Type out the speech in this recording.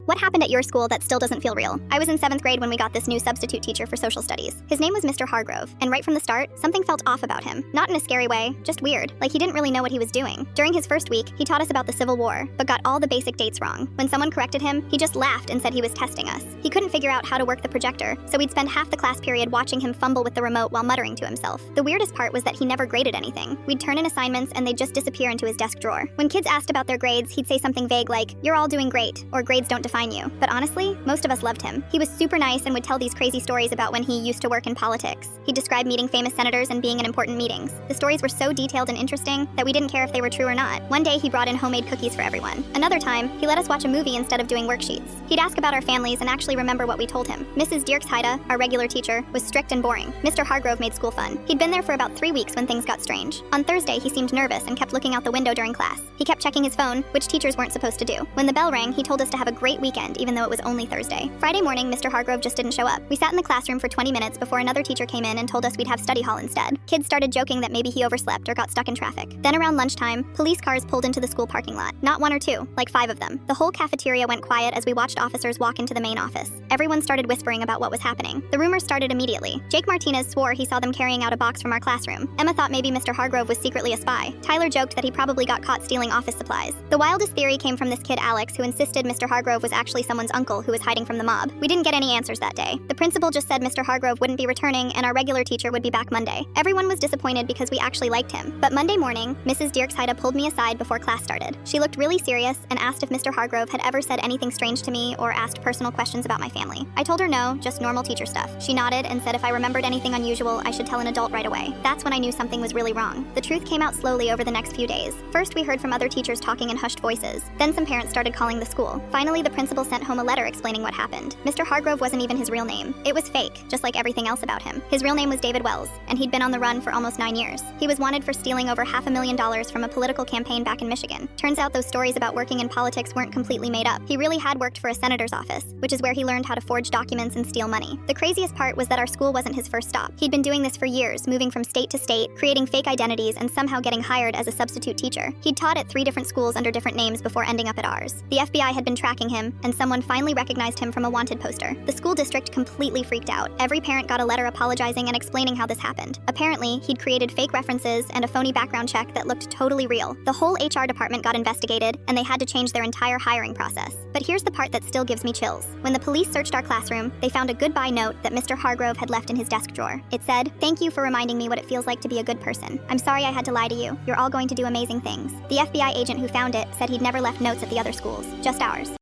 What happened at your school that still doesn't feel real? I was in 7th grade when we got this new substitute teacher for social studies. His name was Mr. Hargrove, and right from the start, something felt off about him. Not in a scary way, just weird, like he didn't really know what he was doing. During his first week, he taught us about the Civil War, but got all the basic dates wrong. When someone corrected him, he just laughed and said he was testing us. He couldn't figure out how to work the projector, so we'd spend half the class period watching him fumble with the remote while muttering to himself. The weirdest part was that he never graded anything. We'd turn in assignments and they'd just disappear into his desk drawer. When kids asked about their grades, he'd say something vague like, "You're all doing great," or "Grades don't define you." But honestly, most of us loved him. He was super nice and would tell these crazy stories about when he used to work in politics. He'd describe meeting famous senators and being in important meetings. The stories were so detailed and interesting that we didn't care if they were true or not. One day, he brought in homemade cookies for everyone. Another time, he let us watch a movie instead of doing worksheets. He'd ask about our families and actually remember what we told him. Mrs. Dirksheide, our regular teacher, was strict and boring. Mr. Hargrove made school fun. He'd been there for about 3 weeks when things got strange. On Thursday, he seemed nervous and kept looking out the window during class. He kept checking his phone, which teachers weren't supposed to do. When the bell rang, he told us to have a great weekend, even though it was only Thursday. Friday morning, Mr. Hargrove just didn't show up. We sat in the classroom for 20 minutes before another teacher came in and told us we'd have study hall instead. Kids started joking that maybe he overslept or got stuck in traffic. Then around lunchtime, police cars pulled into the school parking lot. Not one or two, like 5 of them. The whole cafeteria went quiet as we watched officers walk into the main office. Everyone started whispering about what was happening. The rumors started immediately. Jake Martinez swore he saw them carrying out a box from our classroom. Emma thought maybe Mr. Hargrove was secretly a spy. Tyler joked that he probably got caught stealing office supplies. The wildest theory came from this kid Alex, who insisted Mr. Hargrove was actually someone's uncle who was hiding from the mob. We didn't get any answers that day. The principal just said Mr. Hargrove wouldn't be returning and our regular teacher would be back Monday. Everyone was disappointed because we actually liked him. But Monday morning, Mrs. Dirksheide pulled me aside before class started. She looked really serious and asked if Mr. Hargrove had ever said anything strange to me or asked personal questions about my family. I told her no, just normal teacher stuff. She nodded and said if I remembered anything unusual, I should tell an adult right away. That's when I knew something was really wrong. The truth came out slowly over the next few days. First, we heard from other teachers talking in hushed voices. Then some parents started calling the school. Finally, the principal sent home a letter explaining what happened. Mr. Hargrove wasn't even his real name. It was fake, just like everything else about him. His real name was David Wells, and he'd been on the run for almost 9 years. He was wanted for stealing over $500,000 from a political campaign back in Michigan. Turns out those stories about working in politics weren't completely made up. He really had worked for a senator's office, which is where he learned how to forge documents and steal money. The craziest part was that our school wasn't his first stop. He'd been doing this for years, moving from state to state, creating fake identities, and somehow getting hired as a substitute teacher. He'd taught at 3 different schools under different names before ending up at ours. The FBI had been tracking him, and someone finally recognized him from a wanted poster. The school district completely freaked out. Every parent got a letter apologizing and explaining how this happened. Apparently, he'd created fake references and a phony background check that looked totally real. The whole HR department got investigated, and they had to change their entire hiring process. But here's the part that still gives me chills. When the police searched our classroom, they found a goodbye note that Mr. Hargrove had left in his desk drawer. It said, "Thank you for reminding me what it feels like to be a good person. I'm sorry I had to lie to you. You're all going to do amazing things." The FBI agent who found it said he'd never left notes at the other schools, just ours.